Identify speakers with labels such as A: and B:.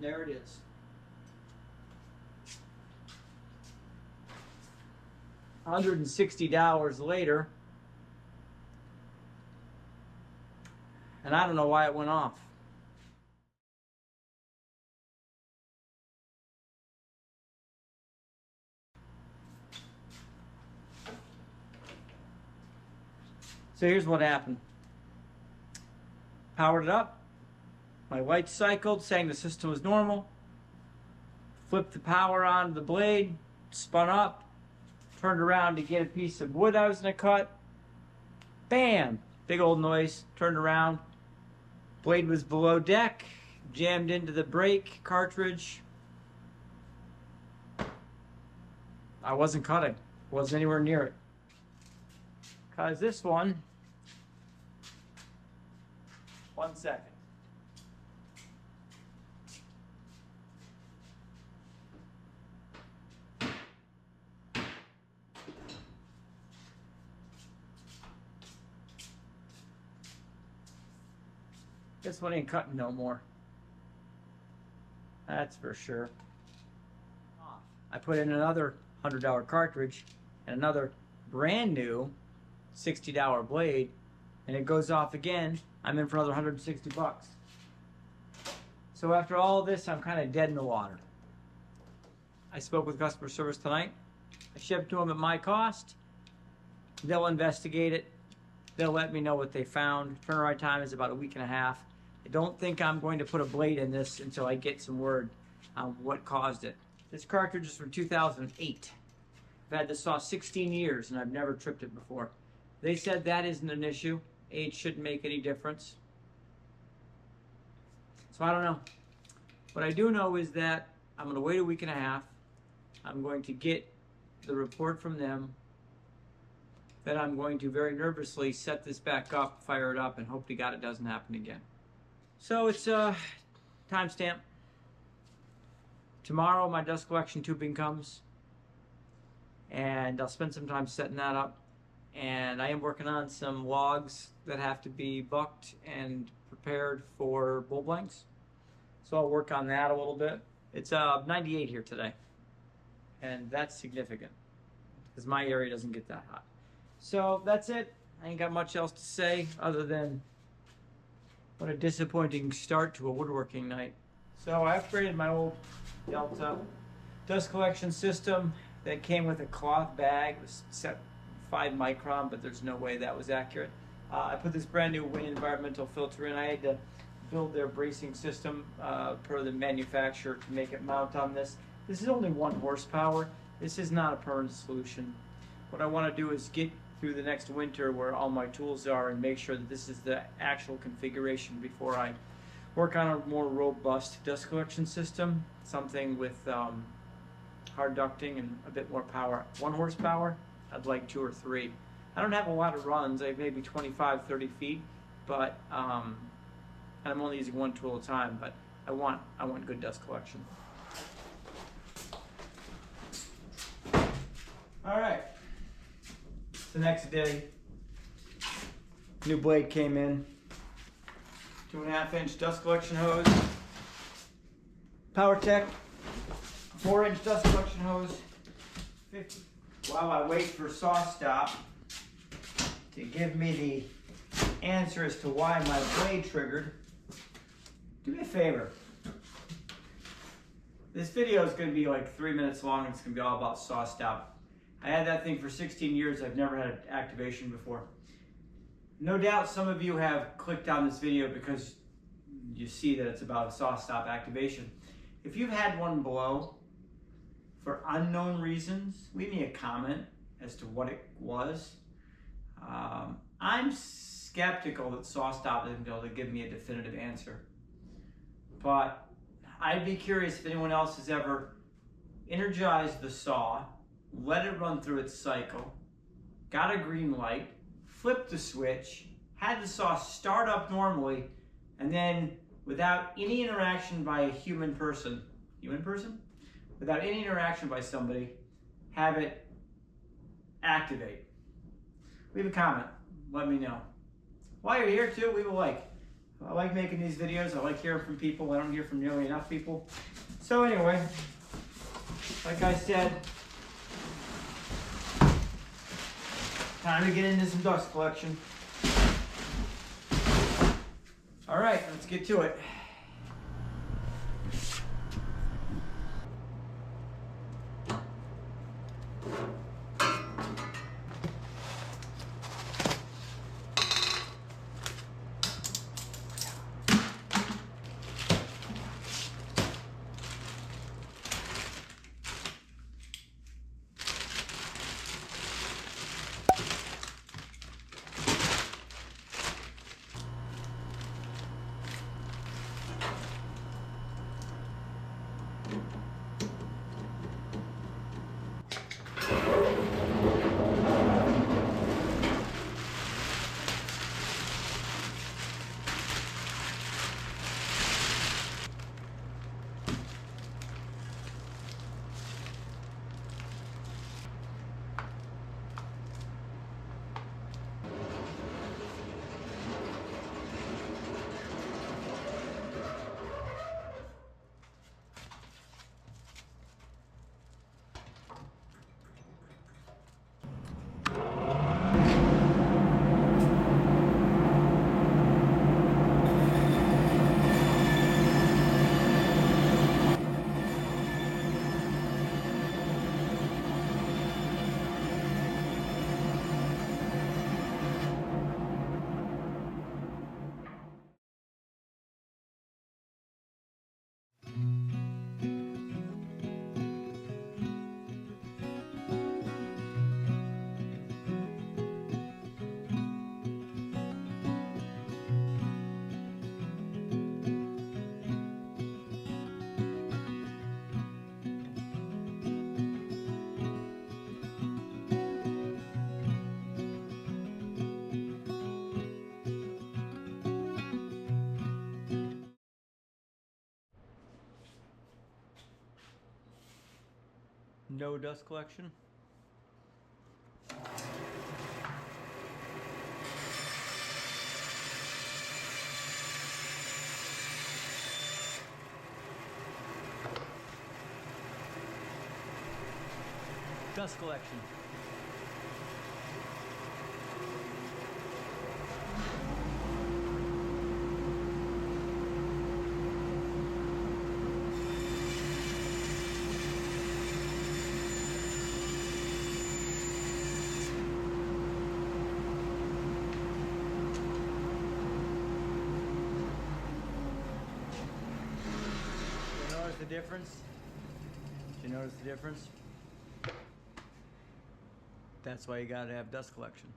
A: There it is. $160 later, and I don't know why it went off. So here's what happened. Powered it up. My light cycled, saying the system was normal. Flipped the power on the blade, spun up, turned around to get a piece of wood I was going to cut. Bam! Big old noise. Turned around. Blade was below deck, jammed into the brake cartridge. I wasn't cutting. Wasn't anywhere near it. Because this one, 1 second. This one ain't cutting no more. That's for sure. I put in another $100 cartridge and another brand new $60 blade, and it goes off again. I'm in for another 160 bucks. So after all this, I'm kind of dead in the water. I spoke with customer service tonight. I shipped to them at my cost. They'll investigate it. They'll let me know what they found. Turnaround time is about a week and a half. I don't think I'm going to put a blade in this until I get some word on what caused it. This cartridge is from 2008. I've had this saw 16 years and I've never tripped it before. They said that isn't an issue. Age shouldn't make any difference. So I don't know. What I do know is that I'm going to wait a week and a half. I'm going to get the report from them. Then I'm going to very nervously set this back up, fire it up, and hope to God it doesn't happen again. So it's timestamp. Tomorrow my dust collection tubing comes, and I'll spend some time setting that up. And I am working on some logs that have to be bucked and prepared for bull blanks. So I'll work on that a little bit. It's 98 here today, and that's significant because my area doesn't get that hot. So that's it. I ain't got much else to say other than what a disappointing start to a woodworking night. So I upgraded my old Delta dust collection system that came with a cloth bag. It was set 5 micron, but there's no way that was accurate. I put this brand new wind environmental filter in. I had to build their bracing system per the manufacturer to make it mount on this. This is only 1 horsepower. This is not a permanent solution. What I want to do is get through the next winter where all my tools are and make sure that this is the actual configuration before I work on a more robust dust collection system, something with hard ducting and a bit more power. 1 horsepower, I'd like 2 or 3. I don't have a lot of runs. I have maybe 25, 30 feet, but and I'm only using 1 tool at a time, but I want good dust collection. All right. The next day, new blade came in, 2.5-inch dust collection hose, PowerTech, 4-inch dust collection hose, 50. While I wait for Sawstop to give me the answer as to why my blade triggered, do me a favor. This video is going to be like 3 minutes long. It's going to be all about Sawstop. I had that thing for 16 years. I've never had an activation before. No doubt some of you have clicked on this video because you see that it's about a Sawstop activation. If you've had one blow for unknown reasons, leave me a comment as to what it was. I'm skeptical that Sawstop isn't able to give me a definitive answer. But I'd be curious if anyone else has ever energized the saw, let it run through its cycle, got a green light, flipped the switch, had the saw start up normally, and then without any interaction by a human person, without any interaction by somebody, have it activate. Leave a comment, let me know. While you're here too, leave a like. I like making these videos. I like hearing from people. I don't hear from nearly enough people. So anyway, like I said, time to get into some dust collection. All right, let's get to it. No dust collection. Dust collection. The difference? Did you notice the difference? That's why you gotta have dust collection.